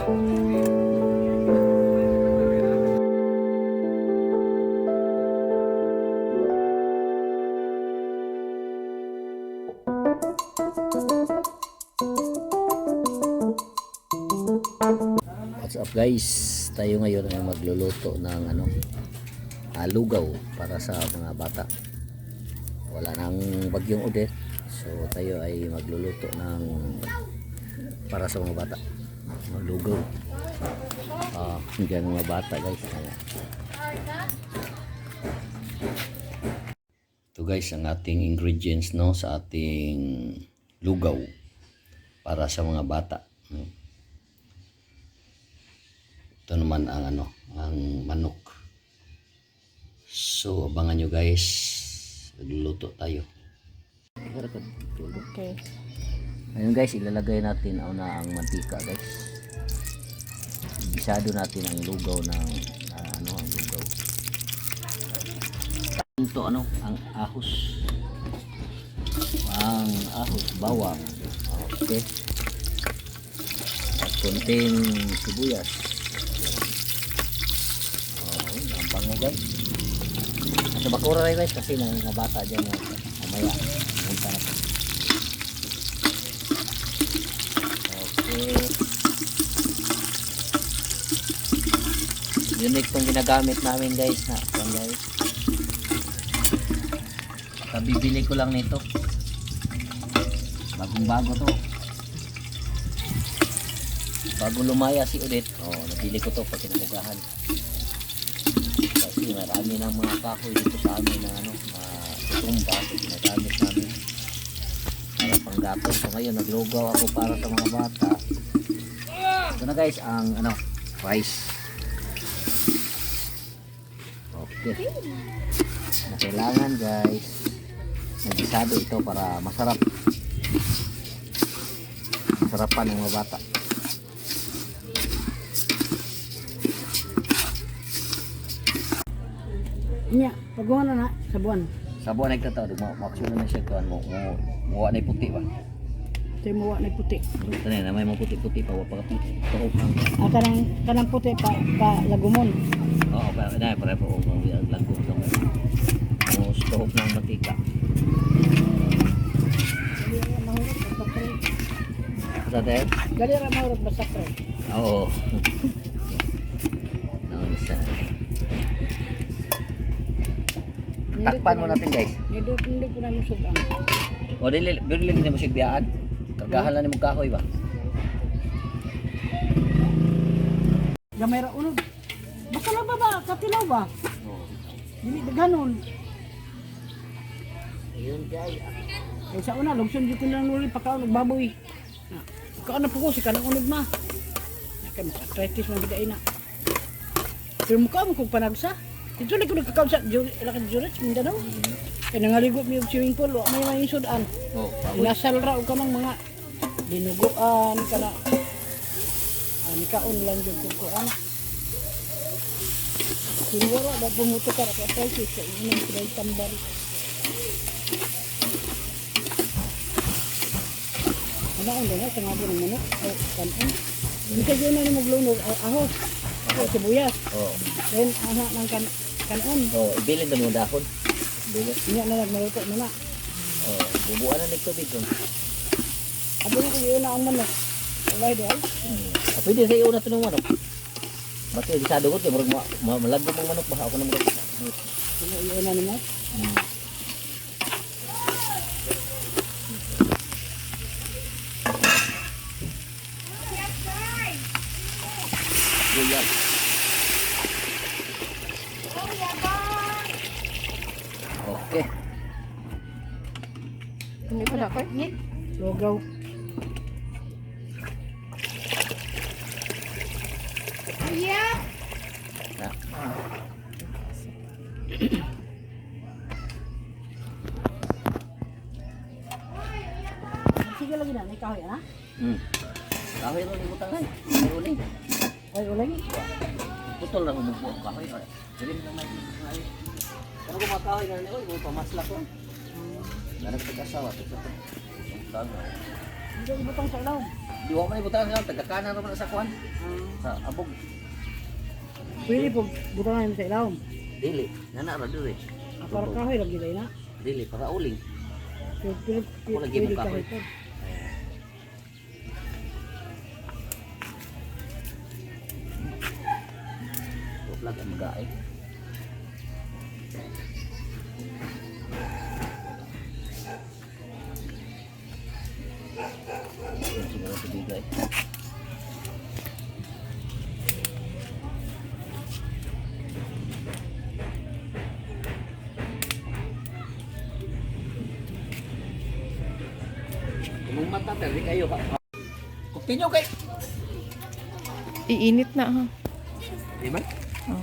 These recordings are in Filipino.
What's up guys, tayo ngayon ay magluluto ng lugaw para sa mga bata. Wala nang bagyong Odette, so tayo ay magluluto ng para sa mga bata, lugaw. Hanggang mga bata guys. Ito guys ang ating ingredients sa ating lugaw para sa mga bata. Ito naman ang ang manok. So abangan nyo guys, magluluto tayo. Okay. Ayun guys, ilalagay natin ang mantika guys. Bisado natin ang lugaw ng ang lugaw. Ito ang ahos. Ang ahos bawang. Okay. At konting sibuyas. Bango guys. Sa bakura rin guys kasi mga bata dyan mamaya punta na. Okay. Unique itong ginagamit namin guys guys. Kabibili ko lang nito. Bagong bago to. Bagong lumaya si Odette. Nabili ko to pag kinamugahan. Kasi marami ng mga kahoy dito sa amin na tutumba, so ginagamit namin para panggatong. So ngayon naglugaw ako para sa mga bata. Ito na guys ang rice. Okay, na kailangan guys nagisado ito para masarapan ng mga bata. Nya, pagkuhan na sa buwan. Sa buwan nagtataw, maksyon na siya tuan mo na puti ba? Ito yung muwa na puti. Ito na may mga puti-puti pa wapa ka puti. Kanang puti pa lagumon. Oo, na para po ang lagom to. Mo stove ng mantika. Sa dahil? Gali ra mahurot basta pre. Oo. Isa. Takpan mo natin guys. Hindi ko na musugan. O dili ni mo sigbiyaan. Kagahan lang ni mo kahoy ba? Gamay ra unog. Basta na ba katilaw ba? Dili ganon. Ayun guys. Sa una lugson gyud ko lang nuli pagkaon og baboy. Kaon na po ko si kanang unog ma. Kay mas arthritis man gid na. Pero mukha mo kung panagsa. Ito na ko nagkakaon sa Ilacan Jurets, Mindanao. Kaya nangaligot mo yung swimming pool, may mga sudan. Inasal ra o ka ng mga dinuguan ka na. Nikaon lang yung kukuan. Sinwara, ba pumuto ka na ka-prices sa inang sila'y tambal. Ano na, sa nga ng manok, kanon. Hindi ka yun na maglunod, ahos. Sibuyas. Then ng kanon. Ibilin na mo dahon. Ibilin. Hindi na nagmaluto na. Bubuan na nagtubig ko. Abo na kayo na ang manok. Alay doon. Pwede sa iyo na ito ng manok. Ba't yung disado ko, malagom ang manok ba? Ako na manok. Iyo na naman. Yan. Okay. Hindi pa na ko. Lugaw. Yeah. Sige lagi na, may kahoy na? Kahoy rin yung butang ay. May uling. Ay, uling. Putol lang umupo ang kahoy. Dilim na may kahoy. Kano kung makahoy na niyo, pamasla ko. Ganag pag-asawa. Ito. Hindi ko butang sa ilaw. Di wa man ibutang sa taga-kanan ra man sa kuan sa abog. Pwede po butang namin sa ilaw. Dili, nana ra diri. Para kahoy lagi dahil na. Dili para uling. Wala Pwede gimong kahoy. kahoy po. Vlog ang magaay. Siguro sa bigay. Kung mata tali kayo ka. Continue kay. Iinit na ha. Di ba? Oh.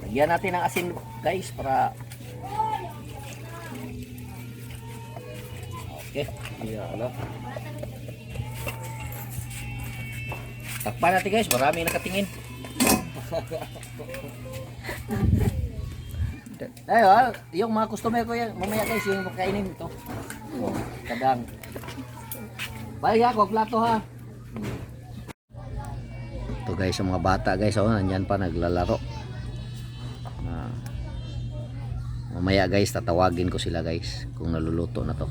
Lagyan natin ng asin guys para okay. Ano? Takpan natin guys, marami nakatingin. Ayun, yung mga customer ko yan, mamaya guys, yung makainin ito. Kadang. Balik ako, plato ha. Ito guys, yung mga bata guys, oh, nandyan pa naglalaro. Mamaya guys, tatawagin ko sila guys kung naluluto na to.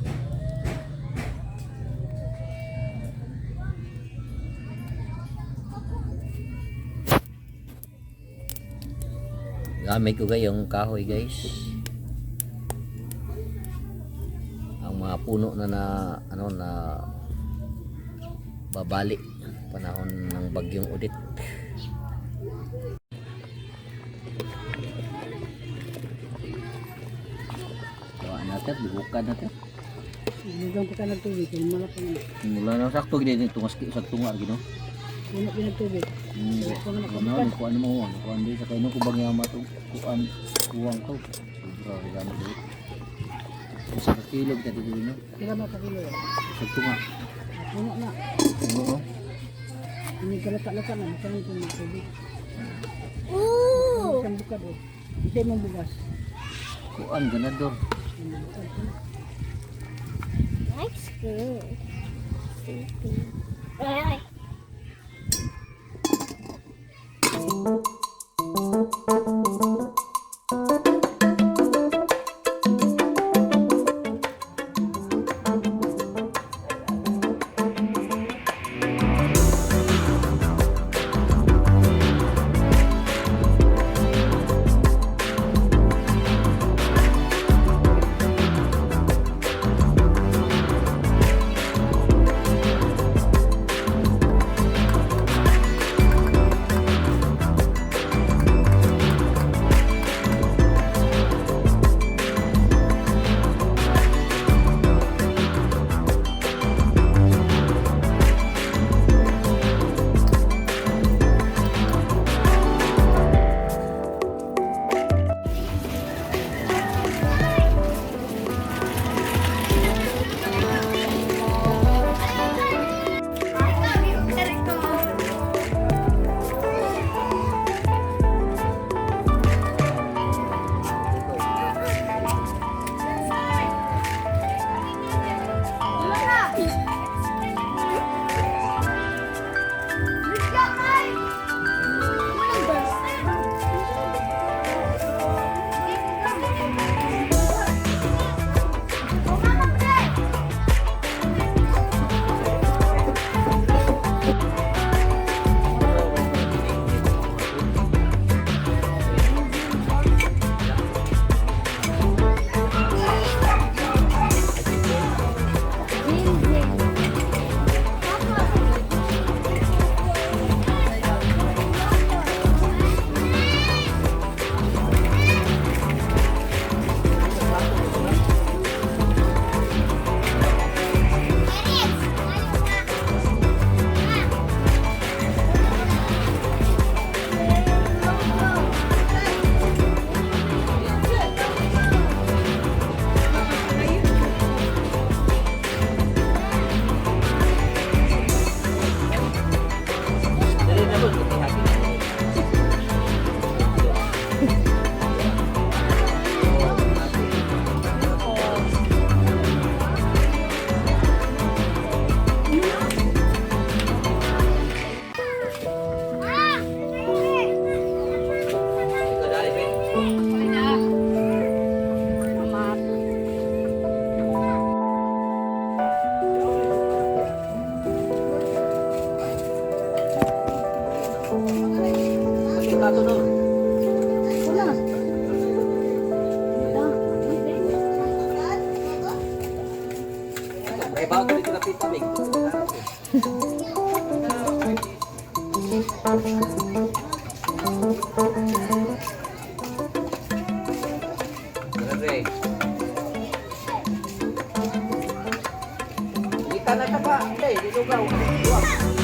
Gamit ko guys yung kahoy guys. Ang mga puno na ano na babali panahon ng bagyong Odette. Gawaan natin, bubukan natin. Hanggang pa ka nagtubig, kung malapang na. Mula na sakto gini tungas sa tunga gino. Kung na pinagtubig. Ano ko ano mo ano ko andi sa kaino ko bagyama to kuan kuwang to. Sobra gamo dito. Sa kilog ta dito no. Kira mo pa kilo. Sa tunga. Puno na. Oo. Ini kalata-lata na, masama ito ng tubig. Ooh! Isang bukad o. Hindi mo bugas. Kuan ganador. That's good. Ay. tabig. Grabe. Kita na ka ba? Hindi, dilugaw. Luwag.